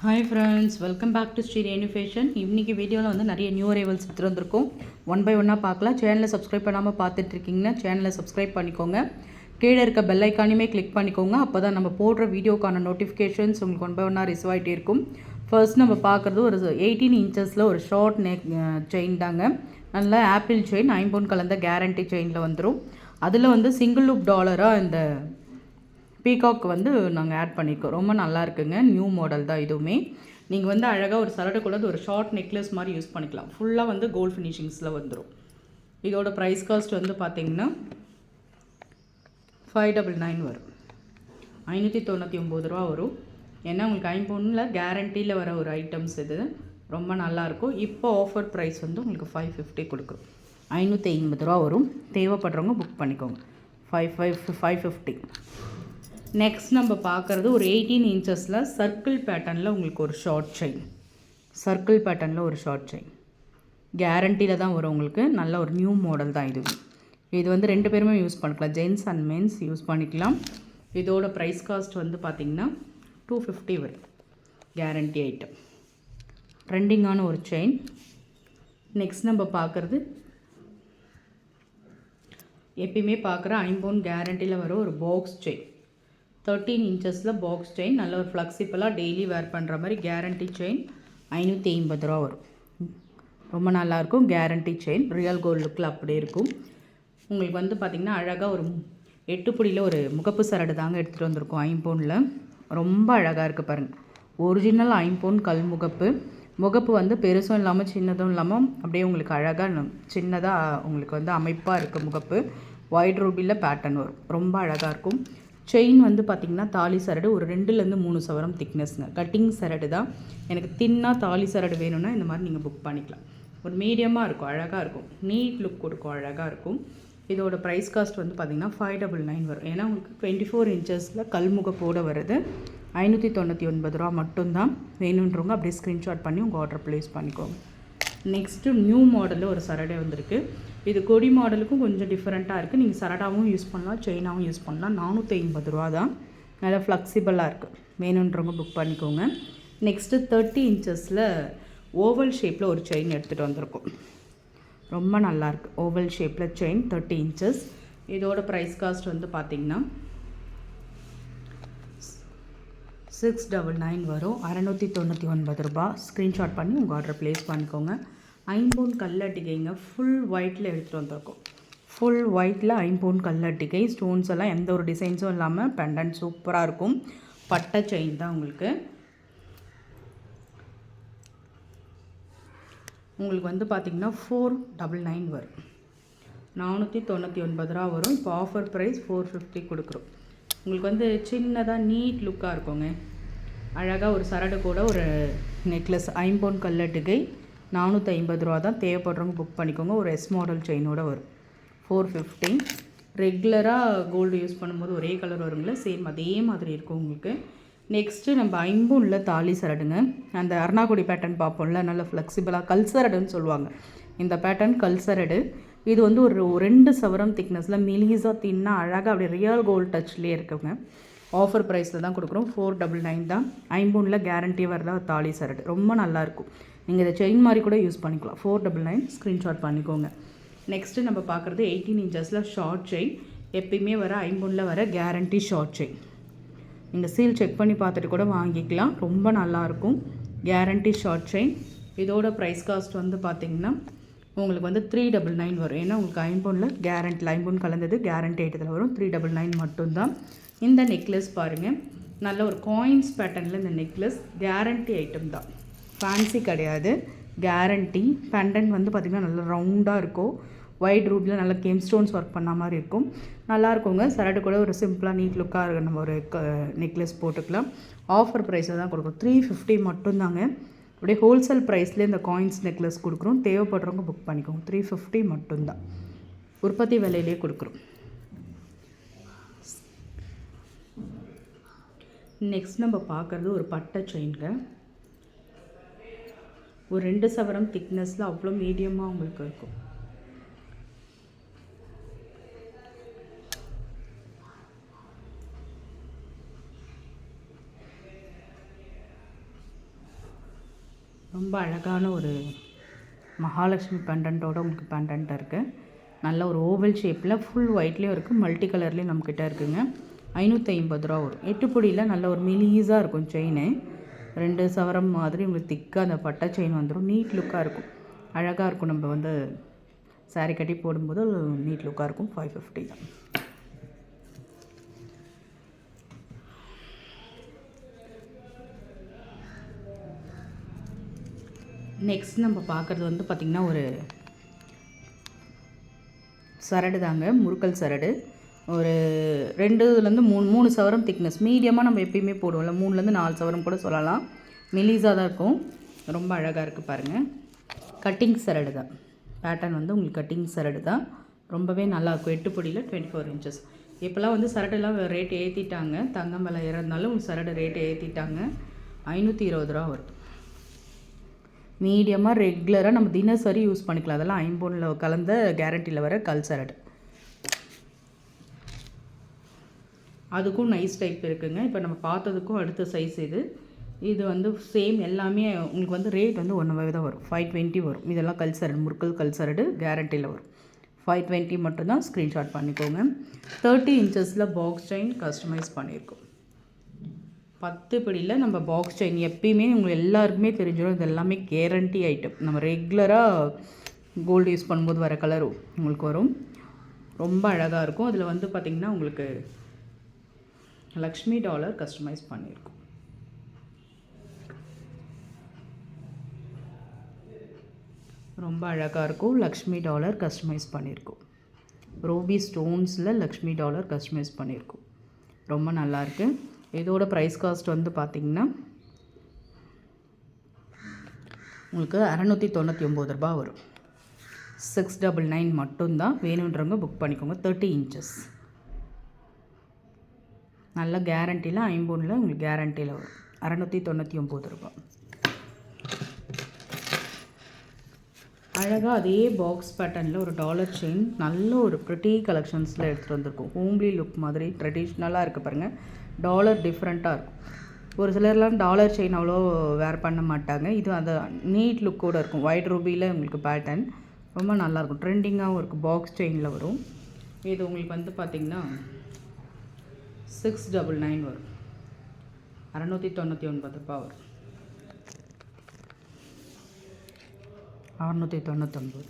Hi friends, welcome back to Sri Renu fashion. இன்றைக்கி வீடியோவில் வந்து நிறைய நியூ அரைவல்ஸ் எடுத்துகிட்டு வந்திருக்கோம். ஒன் பை ஒன்னாக பார்க்கலாம். சேனலை சப்ஸ்கிரைப் பண்ணாமல் பார்த்துட்ருக்கீங்கன்னா சேனலை சப்ஸ்கிரைப் பண்ணிக்கோங்க. கீழே இருக்க பெல் ஐக்கானையுமே கிளிக் பண்ணிக்கோங்க. அப்போ தான் நம்ம போடுற வீடியோக்கான நோட்டிஃபிகேஷன்ஸ் உங்களுக்கு ஒன் பை ஒன்னாக ரிசீவ் ஆகிட்டே இருக்கும். ஃபர்ஸ்ட் நம்ம பார்க்குறது ஒரு 18 இன்ச்சஸில் ஒரு ஷார்ட் நெக் செயின் தாங்க. நல்ல ஆப்பிள் செயின், ஐம்பொன் கலந்த கேரண்டி செயினில் வந்துடும். அதில் வந்து சிங்கிள் லூப் டாலராக இந்த பீகாக் வந்து நாங்கள் ஆட் பண்ணியிருக்கோம். ரொம்ப நல்லா இருக்குங்க. நியூ மாடல் தான் இதுவுமே. நீங்கள் வந்து அழகாக ஒரு சரடு கூட ஒரு ஷார்ட் நெக்லஸ் மாதிரி யூஸ் பண்ணிக்கலாம். ஃபுல்லாக வந்து கோல்ட் ஃபினிஷிங்ஸில் வந்துடும். இதோட ப்ரைஸ் காஸ்ட் வந்து பார்த்திங்கன்னா 599 வரும். 599 ரூபா வரும். ஏன்னா உங்களுக்கு ஐம்பொன்னில் கேரண்டியில் வர ஒரு ஐட்டம்ஸ் இது. ரொம்ப நல்லாயிருக்கும். இப்போ ஆஃபர் ப்ரைஸ் வந்து உங்களுக்கு 550 கொடுக்குறோம். 580 ரூபா வரும். தேவைப்படுறவங்க புக் பண்ணிக்கோங்க. 550. நெக்ஸ்ட் நம்ம பார்க்குறது ஒரு 18 இன்ச்சஸில் சர்க்கிள் பேட்டர்னில் உங்களுக்கு ஒரு ஷார்ட் செயின். சர்க்கிள் பேட்டர்னில் ஒரு ஷார்ட் செயின் கேரண்டியில் தான் வரும் உங்களுக்கு. நல்ல ஒரு நியூ மாடல் தான் இது. இது வந்து ரெண்டு பேருமே யூஸ் பண்ணிக்கலாம். ஜென்ஸ் அண்ட் மென்ஸ் யூஸ் பண்ணிக்கலாம். இதோட ப்ரைஸ் காஸ்ட் வந்து பார்த்திங்கன்னா 250 வரும். Guarantee item. ட்ரெண்டிங்கான ஒரு செயின். நெக்ஸ்ட் நம்ம பார்க்குறது எப்பயுமே பார்க்குற ஐம்பொன் கேரண்டியில் வர ஒரு பாக்ஸ் செயின். 13 இன்ச்சஸில் பாக்ஸ் செயின். நல்ல ஒரு ஃப்ளெக்சிபிளாக டெய்லி வேர் பண்ணுற மாதிரி கேரண்டி செயின். 580 ரூபா வரும். ரொம்ப நல்லாயிருக்கும். கேரண்டி செயின் ரியல் கோல்டு லுக்கில் அப்படியே இருக்கும். உங்களுக்கு வந்து பார்த்திங்கன்னா அழகாக ஒரு 8 புடியில் ஒரு முகப்பு சரடு தாங்க எடுத்துகிட்டு வந்திருக்கோம். ஐம்பொனில் ரொம்ப அழகாக இருக்குது பாருங்கள். ஒரிஜினல் ஐம்பொன் கல் முகப்பு. முகப்பு வந்து பெருசும் இல்லாமல் சின்னதும் இல்லாமல் அப்படியே உங்களுக்கு அழகாக சின்னதாக உங்களுக்கு வந்து அமைப்பாக இருக்குது முகப்பு. ஒயிட் ரூபியில் பேட்டர்ன் வரும். ரொம்ப அழகாக இருக்கும். செயின் வந்து பார்த்திங்கன்னா தாலி சரடு ஒரு 2லேருந்து 3 சவரம் திக்னஸ்ங்க. கட்டிங் சரடு தான். எனக்கு தின்னாக தாலி சரடு வேணும்னா இந்த மாதிரி நீங்கள் புக் பண்ணிக்கலாம். ஒரு மீடியமாக இருக்கும், அழகாக இருக்கும், நீட் லுக் கொடுக்கும், அழகாக இருக்கும். இதோட ப்ரைஸ் காஸ்ட் வந்து பார்த்திங்கன்னா 599 வரும். ஏன்னா உங்களுக்கு 24 இன்ச்சஸில் கல்முகப்போடு வருது. 599 ரூபா மட்டும்தான். வேணுன்றவங்க அப்படியே ஸ்க்ரீன்ஷாட் பண்ணி உங்கள் ஆர்டர் ப்ளேஸ் பண்ணிக்கோங்க. நெக்ஸ்ட்டு நியூ மாடலில் ஒரு சரடை வந்திருக்கு. இது கொடி மாடலுக்கும் கொஞ்சம் டிஃப்ரெண்ட்டாக இருக்குது. நீங்கள் சரடாகவும் யூஸ் பண்ணலாம், செயினாகவும் யூஸ் பண்ணலாம். 450 ரூபா தான். நல்லா ஃப்ளெக்சிபிளாக இருக்குது. வேணுன்றவங்க புக் பண்ணிக்கோங்க. நெக்ஸ்ட்டு 30 இன்ச்சஸில் ஓவல் ஷேப்பில் ஒரு செயின் எடுத்துகிட்டு வந்திருக்கோம். ரொம்ப நல்லாயிருக்கு. ஓவல் ஷேப்பில் செயின் 30 இன்ச்சஸ். இதோட ப்ரைஸ் காஸ்ட் வந்து பார்த்திங்கன்னா 699 வரும். 699 ரூபா. ஸ்க்ரீன்ஷாட் பண்ணி உங்கள் ஆர்டர் ப்ளேஸ் பண்ணிக்கோங்க. ஐம்பொன் கல்லட்டிகைங்க. ஃபுல் ஒயிட்டில் எடுத்துகிட்டு வந்திருக்கோம். ஃபுல் ஒயிட்டில் ஐம்பொன் கல்லட்டிகை. ஸ்டோன்ஸ் எல்லாம் எந்த ஒரு டிசைன்ஸும் இல்லாமல் பெண்டன்ட் சூப்பராக இருக்கும். பட்டை செயின் தான் உங்களுக்கு. உங்களுக்கு வந்து பார்த்திங்கன்னா 499 வரும். 499 ரூபா வரும். இப்போ ஆஃபர் ப்ரைஸ் 450 கொடுக்குறோம். உங்களுக்கு வந்து சின்னதாக நீட் லுக்காக இருக்குங்க. அழகாக ஒரு சரடு கூட ஒரு நெக்லஸ். ஐம்பொன் கல்லட்டிகை 450 ரூபா தான். தேவைப்படுறவங்க புக் பண்ணிக்கோங்க. ஒரு எஸ் மாடல் செயினோட வரும். 450. ரெகுலராக கோல்டு யூஸ் பண்ணும்போது ஒரே கலர் வருங்களா, சேம் அதே மாதிரி இருக்கும் உங்களுக்கு. நெக்ஸ்ட்டு நம்ம ஐம்பொனில் தாலி சரடுங்க. அந்த அருணாக்குடி பேட்டர்ன் பார்ப்போம்ல, நல்ல ஃப்ளெக்சிபிளாக கல் சரடுன்னு சொல்லுவாங்க. இந்த பேட்டர்ன் கல் சரடு. இது வந்து ஒரு 2 சவரம் திக்னஸில் மெலிசாக தின்னா அழகாக அப்படியே ரியல் கோல்டு டச்லேயே இருக்குங்க. ஆஃபர் ப்ரைஸில் தான் கொடுக்குறோம். 499 தான். ஐம்பொனில் கேரண்டி வரதா தாலி சரடு. ரொம்ப நல்லாயிருக்கும். நீங்கள் இதை செயின் மாதிரி கூட யூஸ் பண்ணிக்கலாம். 499 ஸ்க்ரீன்ஷாட் பண்ணிக்கோங்க. நெக்ஸ்ட்டு நம்ம பார்க்குறது 18 இன்ச்சஸில் ஷார்ட் செயின். எப்பயுமே வர ஐம்பொனில் வர கேரண்டி ஷார்ட் செயின். நீங்கள் சீல் செக் பண்ணி பார்த்துட்டு கூட வாங்கிக்கலாம். ரொம்ப நல்லாயிருக்கும். Guarantee short chain. இதோட ப்ரைஸ் காஸ்ட் வந்து பார்த்திங்கன்னா உங்களுக்கு வந்து 399 வரும். ஏன்னா உங்களுக்கு ஐம்பொனில் கேரண்டியில் ஐம்பொன் கலந்தது கேரண்டி ஐட்டத்தில் வரும். 399 மட்டும்தான். இந்த நெக்லஸ் பாருங்கள். நல்ல ஒரு காயின்ஸ் பேட்டர்னில் இந்த நெக்லஸ் கேரண்டி ஐட்டம் தான். ஃபேன்சி கிடையாது, கேரண்டி. பெண்டன்ட் வந்து பார்த்திங்கன்னா நல்லா ரவுண்டாக இருக்கும். ஒயிட் ரூபில் நல்லா கேம் ஸ்டோன்ஸ் ஒர்க் பண்ண மாதிரி இருக்கும். நல்லா இருக்குங்க. சரடு கூட ஒரு சிம்பிளாக நீட் லுக்காக இருக்க நம்ம ஒரு நெக்லஸ் போட்டுக்கலாம். ஆஃபர் ப்ரைஸில் தான் கொடுக்குறோம். 350 மட்டும்தாங்க. அப்படியே ஹோல்சேல் ப்ரைஸ்லேயே இந்த காயின்ஸ் நெக்லஸ் கொடுக்குறோம். தேவைப்படுறவங்க புக் பண்ணிக்கோங்க. 350 மட்டும்தான். உற்பத்தி விலையிலே கொடுக்குறோம். நெக்ஸ்ட் நம்ம பார்க்குறது ஒரு பட்டை செயின்ங்க. ஒரு 2 சவரம் திக்னஸில் அவ்வளோ மீடியமாக உங்களுக்கு இருக்கும். ரொம்ப அழகான ஒரு மகாலட்சுமி பெண்டன்ட்டோட உங்களுக்கு பெண்டன்ட் இருக்குது. நல்ல ஒரு ஓவல் ஷேப்பில் ஃபுல் ஒயிட்லேயும் இருக்குது, மல்டி கலர்லேயும் நம்மக்கிட்ட இருக்குங்க. 550 ரூபா வரும். 8 பொடியில் நல்ல ஒரு மெலிஸாக இருக்கும் செயின். 2 சவரம் மாதிரி உங்களுக்கு திக்காக அந்த பட்டை செயின் வந்துடும். நீட் லுக்காக இருக்கும், அழகாக இருக்கும். நம்ம வந்து சாரீ கட்டி போடும்போது நீட் லுக்காக இருக்கும். 550 தான். நெக்ஸ்ட் நம்ம பார்க்குறது வந்து பார்த்திங்கன்னா ஒரு சரடு தாங்க, முறுக்கல் சரடு. ஒரு 2லேருந்து 3 சவரம் திக்னஸ், மீடியமாக நம்ம எப்பயுமே போடுவோம்ல, 3லேருந்து 4 சவரம் கூட சொல்லலாம். மெலிஸாக தான் இருக்கும், ரொம்ப அழகாக இருக்குது பாருங்கள். கட்டிங் சரடு தான், பேட்டர்ன் வந்து உங்களுக்கு கட்டிங் சரடு தான், ரொம்பவே நல்லாயிருக்கும். 8 பொடியில் 24 இன்ச்சஸ். இப்போலாம் வந்து சரடெல்லாம் ரேட் ஏற்றிட்டாங்க, தங்கம் விலை ஏறதுனால உங்களுக்கு சரடு ரேட்டு ஏற்றிட்டாங்க. 520 ரூபா வரும். மீடியமாக ரெகுலராக நம்ம தினசரி யூஸ் பண்ணிக்கலாம். அதெல்லாம் ஐம்பொன்னில் கலந்த கேரண்டியில் வர கல் சரடு. அதுக்கும் நைஸ் டைப் இருக்குதுங்க. இப்போ நம்ம பார்த்ததுக்கும் அடுத்த சைஸ் இது வந்து சேம் எல்லாமே உங்களுக்கு வந்து ரேட் வந்து 1 தான் வரும். 520 வரும். இதெல்லாம் கல் சரடு, முறுக்கல் கல் சரடு கேரண்டியில் வரும். 520 மட்டும்தான். ஸ்க்ரீன்ஷாட் பண்ணிக்கோங்க. 30 இன்ச்சஸில் பாக்ஸ் செயின் கஸ்டமைஸ் பண்ணியிருக்கோம். 10 படியில் நம்ம பாக்ஸ் செயின் எப்பயுமே உங்களுக்கு எல்லாருக்குமே தெரிஞ்சிடும். இது எல்லாமே கேரண்டி ஐட்டம். நம்ம ரெகுலராக கோல்டு யூஸ் பண்ணும்போது வர கலர் உங்களுக்கு வரும். ரொம்ப அழகாக இருக்கும். அதில் வந்து பார்த்திங்கன்னா உங்களுக்கு லக்ஷ்மி டாலர் கஸ்டமைஸ் பண்ணியிருக்கோம். ரொம்ப அழகாக இருக்கும். லக்ஷ்மி டாலர் கஸ்டமைஸ் பண்ணியிருக்கோம். ரூபி ஸ்டோன்ஸில் லக்ஷ்மி டாலர் கஸ்டமைஸ் பண்ணியிருக்கோம். ரொம்ப நல்லாயிருக்கு. இதோட ப்ரைஸ் காஸ்ட் வந்து பார்த்திங்கன்னா உங்களுக்கு 699 ரூபா வரும். 699 மட்டும்தான். வேணுன்றவங்க புக் பண்ணிக்கோங்க. 30 இன்ச்சஸ் நல்ல கேரண்டியில், ஐம்பொன்னில் உங்களுக்கு கேரண்டியில் வரும். 699 ரூபா. அழகாக அதே பாக்ஸ் பேட்டர்னில் ஒரு டாலர் செயின் நல்ல ஒரு ப்ரிட்டி கலெக்ஷன்ஸில் எடுத்துகிட்டு வந்திருக்கும். ஹோம்லி லுக் மாதிரி ட்ரெடிஷ்னலாக இருக்குது பாருங்கள். டாலர் டிஃப்ரெண்ட்டாக இருக்கும். ஒரு சிலர்லாம் டாலர் செயின் அவ்வளோ வேர் பண்ண மாட்டாங்க. இது அந்த நீட் லுக்கோடு இருக்கும். ஒயிட் ரூபியில் உங்களுக்கு பேட்டர்ன் ரொம்ப நல்லாயிருக்கும். ட்ரெண்டிங்காகவும் இருக்குது. பாக்ஸ் செயினில் வரும். இது உங்களுக்கு வந்து பார்த்திங்கன்னா 699 வரும். 699 ரூபா வரும். 699.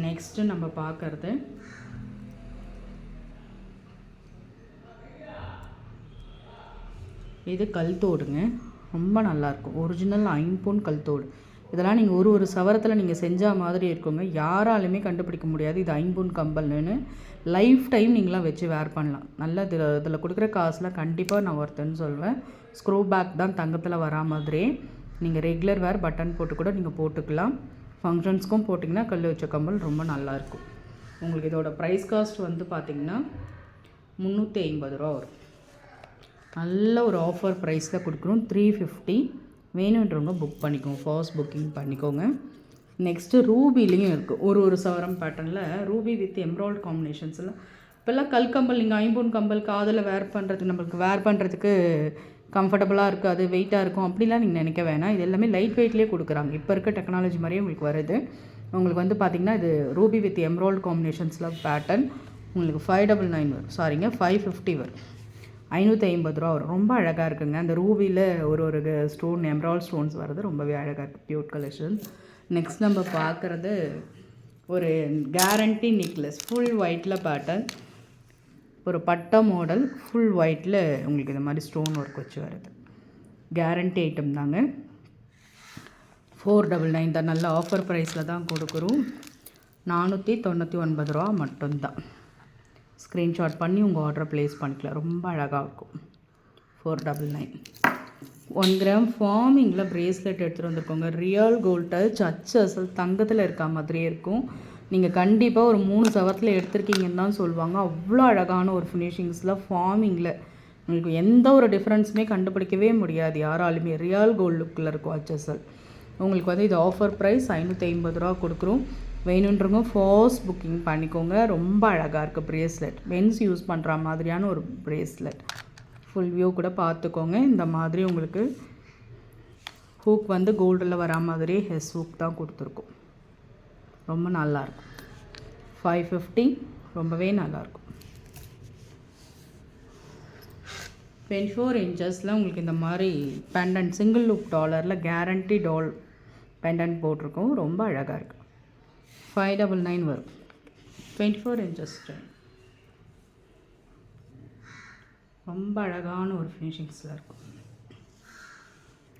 நெக்ஸ்ட்டு நம்ம பார்க்குறது இது கல்தோடுங்க. ரொம்ப நல்லாயிருக்கும். ஒரிஜினல் ஐம்பொன் கல்தோடு. இதெல்லாம் நீங்கள் ஒரு சவரத்தில் நீங்கள் செஞ்ச மாதிரி இருக்குங்க. யாராலுமே கண்டுபிடிக்க முடியாது இது ஐம்பொன் கம்பல்னு. லைஃப் டைம் நீங்களாம் வச்சு வேர் பண்ணலாம். நல்ல இதில் கொடுக்குற காசில் கண்டிப்பாக நான் ஒருத்தன்னு சொல்வேன். ஸ்க்ரூ பேக் தான் தங்கத்தில் வரா மாதிரியே. நீங்கள் ரெகுலர் வேர் பட்டன் போட்டு கூட நீங்கள் போட்டுக்கலாம். ஃபங்க்ஷன்ஸ்க்கும் போட்டிங்கன்னா கல் வச்ச கம்பல் ரொம்ப நல்லாயிருக்கும். உங்களுக்கு இதோட ப்ரைஸ் காஸ்ட் வந்து பார்த்திங்கன்னா 350 ரூபா வரும். நல்ல ஒரு ஆஃபர் ப்ரைஸில் கொடுக்குறோம். 350. வேணுன்றவங்க புக் பண்ணிக்கோங்க. ஃபாஸ்ட் புக்கிங் பண்ணிக்கோங்க. நெக்ஸ்ட்டு ரூபிலையும் இருக்குது. ஒரு சவரம் பேட்டர்னில் ரூபி வித் எம்ப்ராய்டு காம்பினேஷன்ஸில். இப்போல்லாம் கல் கம்பல் நீங்கள் ஐம்பொன் கம்பல் காதில் வேர் பண்ணுறதுக்கு நம்மளுக்கு வேர் பண்ணுறதுக்கு கம்ஃபர்டபுளாக இருக்காது, வெயிட்டாக இருக்கும் அப்படிலாம் நீங்கள் நினைக்க வேணாம். இது எல்லாமே லைட் வெயிட்லேயே கொடுக்குறாங்க. இப்போ இருக்க டெக்னாலஜி மாதிரியே உங்களுக்கு வருது. உங்களுக்கு வந்து பார்த்திங்கன்னா இது ரூபி வித் எம்ப்ராய்டு காம்பினேஷன்ஸில் பேட்டர்ன் உங்களுக்கு 599 வரும். சாரிங்க 550 வரும். 550 ரூபா வரும். ரொம்ப அழகாக இருக்குங்க. அந்த ரூபியில் ஒரு ஸ்டோன் எம்ப்ராய்டு ஸ்டோன்ஸ் வர்றது ரொம்பவே அழகாக இருக்குது. பியூட் கலெக்ஷன். நெக்ஸ்ட் நம்ம பார்க்குறது ஒரு கேரண்டி நெக்லஸ். ஃபுல் ஒயிட்டில் பேட்டர்ன், ஒரு பட்டை மாடல், ஃபுல் ஒயிட்டில் உங்களுக்கு இந்த மாதிரி ஸ்டோன் ஒர்க் வச்சு வருது. கேரண்டி ஐட்டம் தாங்க. 499 தான். நல்ல ஆஃபர் ப்ரைஸில் தான் கொடுக்குறோம். 499 ரூபா மட்டும்தான். ஸ்க்ரீன்ஷாட் பண்ணி உங்கள் ஆர்டரை ப்ளேஸ் பண்ணிக்கலாம். ரொம்ப அழகாக இருக்கும். 499. 1 கிராம் ஃபார்மிங்கில் ப்ரேஸ்லெட் எடுத்துகிட்டு வந்திருக்கோங்க. ரியல் கோல்ட் டச், அசல் தங்கத்தில் இருக்க மாதிரியே இருக்கும். நீங்கள் கண்டிப்பாக ஒரு 3 சவரத்தில் எடுத்திருக்கீங்கன்னு தான் சொல்லுவாங்க. அவ்வளோ அழகான ஒரு ஃபினிஷிங்ஸில் ஃபார்மிங்கில் உங்களுக்கு எந்த ஒரு டிஃப்ரென்ஸுமே கண்டுபிடிக்கவே முடியாது யாராலுமே. ரியல் கோல்டு லுக்கில் இருக்கும் அச்சசல். உங்களுக்கு வந்து இது ஆஃபர் ப்ரைஸ் 550 ரூபா கொடுக்குறோம். வேணுன்றவங்க ஃபாஸ்ட் புக்கிங் பண்ணிக்கோங்க. ரொம்ப அழகாக இருக்குது ப்ரேஸ்லெட். மென்ஸ் யூஸ் பண்ணுற மாதிரியான ஒரு ப்ரேஸ்லெட். ஃபுல் வியூ கூட பார்த்துக்கோங்க. இந்த மாதிரி உங்களுக்கு ஹூக் வந்து கோல்டில் வரா மாதிரி ஹெஸ் ஹூக் தான் கொடுத்துருக்கோம். ரொம்ப நல்லாயிருக்கும். 550 ரொம்பவே நல்லாயிருக்கும். 24 இன்ச்சஸில் உங்களுக்கு இந்த மாதிரி பெண்டன்ட் சிங்கிள் லூப் டாலரில் கேரண்டி டால் பெண்டன்ட் போட்டிருக்கோம். ரொம்ப அழகாக இருக்குது. 599 வரும். 24 இன்ச்சஸ் ரொம்ப அழகான ஒரு ஃபினிஷிங்ஸில் இருக்கும்.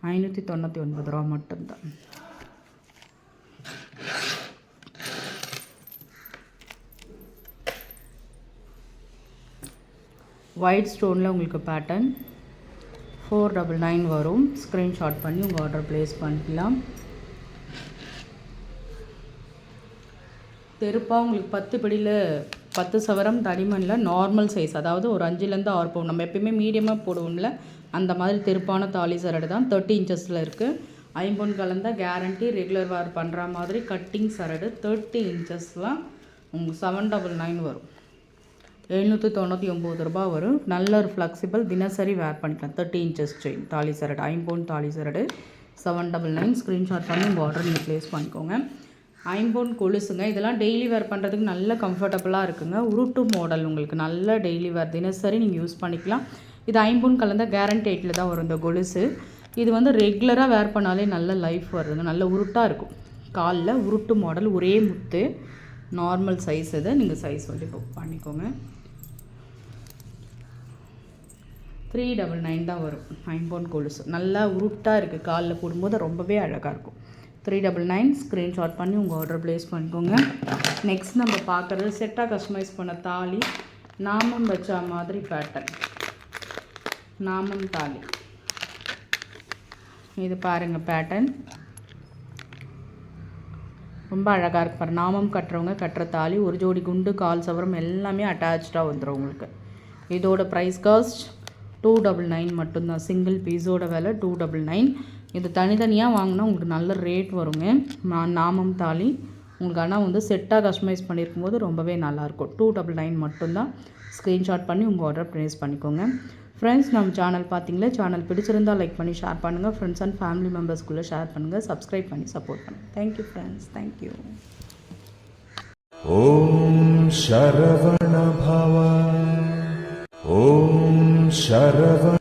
599 ரூபா மட்டும்தான். ஒயிட் ஸ்டோனில் உங்களுக்கு பேட்டர்ன் 499 வரும். ஸ்க்ரீன்ஷாட் பண்ணி உங்கள் ஆர்டர் ப்ளேஸ் பண்ணிக்கலாம். தெருப்பாக உங்களுக்கு 10 படியில் 10 சவரம் தடிமனில் நார்மல் சைஸ், அதாவது ஒரு 5லேருந்து 6 பவுன், நம்ம எப்பயுமே மீடியமாக போடுவோம்ல அந்த மாதிரி தெருப்பான தாலி சரடு தான். 30 இன்ச்சஸில் இருக்குது. ஐம்பொன் கலந்த கேரண்டி, ரெகுலர் வேர் பண்ணுற மாதிரி கட்டிங் சரடு 30 இன்ச்சஸ்லாம் உங்களுக்கு 799 வரும். 799 ரூபா வரும். நல்ல ஒரு ஃப்ளெக்சிபிள் தினசரி வேர் பண்ணிக்கலாம். 30 இன்ச்சஸ் செயின் தாலி சரடு, ஐம்பொன் தாலி சரடு 799. ஸ்க்ரீன்ஷாட் பண்ணி உங்கள் ஆர்டர் நீங்கள் ப்ளேஸ் பண்ணிக்கோங்க. ஐம்பொன் கொலுசுங்க, இதெல்லாம் டெய்லி வேர் பண்ணுறதுக்கு நல்ல கம்ஃபர்டபுளாக இருக்குங்க. உருட்டு மாடல், உங்களுக்கு நல்ல டெய்லி வேர் தினசரி நீங்கள் யூஸ் பண்ணிக்கலாம். இது ஐம்பொன் கலந்த கேரண்டி 8ல் தான் வரும் இந்த கொலுசு. இது வந்து ரெகுலராக வேர் பண்ணாலே நல்ல லைஃப் வருதுங்க. நல்ல உருட்டாக இருக்கும். காலில் உருட்டு மாடல், ஒரே முத்து, நார்மல் சைஸ். இதை நீங்கள் சைஸ் வந்து புக் பண்ணிக்கோங்க. 399 தான் வரும். ஐம்பொன் கொலுசு நல்லா உருட்டாக இருக்குது. காலில் போடும்போது ரொம்பவே அழகாக இருக்கும். 399. ஸ்க்ரீன்ஷாட் பண்ணி உங்கள் ஆர்டர் ப்ளேஸ் பண்ணிக்கோங்க. நெக்ஸ்ட் நம்ம பார்க்குறது செட்டாக கஸ்டமைஸ் பண்ண தாலி, நாமம் வச்சா மாதிரி பேட்டர்ன், நாமம் தாலி. இது பாருங்கள் பேட்டர்ன் ரொம்ப அழகாக இருக்கு பாருங்கள். நாமம் கட்டுறவங்க கட்டுற தாலி, ஒரு ஜோடி குண்டு, கால் சவரம் எல்லாமே அட்டாச்சாக வந்துடும் உங்களுக்கு. இதோட ப்ரைஸ் காஸ்ட் 299 மட்டும்தான். சிங்கிள் பீஸோட விலை 299. இது தனித்தனியாக வாங்கினா உங்களுக்கு நல்ல ரேட் வருங்க. நாமம் தாலி உங்களுக்கு ஆனால் வந்து செட்டாக கஸ்டமைஸ் பண்ணியிருக்கும் போது ரொம்பவே நல்லாயிருக்கும். 299 மட்டும்தான். ஸ்க்ரீன்ஷாட் பண்ணி உங்கள் ஆர்டர் ப்ளேஸ் பண்ணிக்கோங்க. ஃப்ரெண்ட்ஸ், நம்ம சேனல் பார்த்தீங்களா, சேனல் பிடிச்சிருந்தால் லைக் பண்ணி ஷேர் பண்ணுங்கள். ஃப்ரெண்ட்ஸ் அண்ட் ஃபேமிலி மெம்பர்ஸ்குள்ளே ஷேர் பண்ணுங்கள். சப்ஸ்கிரைப் பண்ணி சப்போர்ட் பண்ணுங்கள். Thank you friends. தேங்க்யூ. ஓம் சரவண பவ. ஓம் சரவண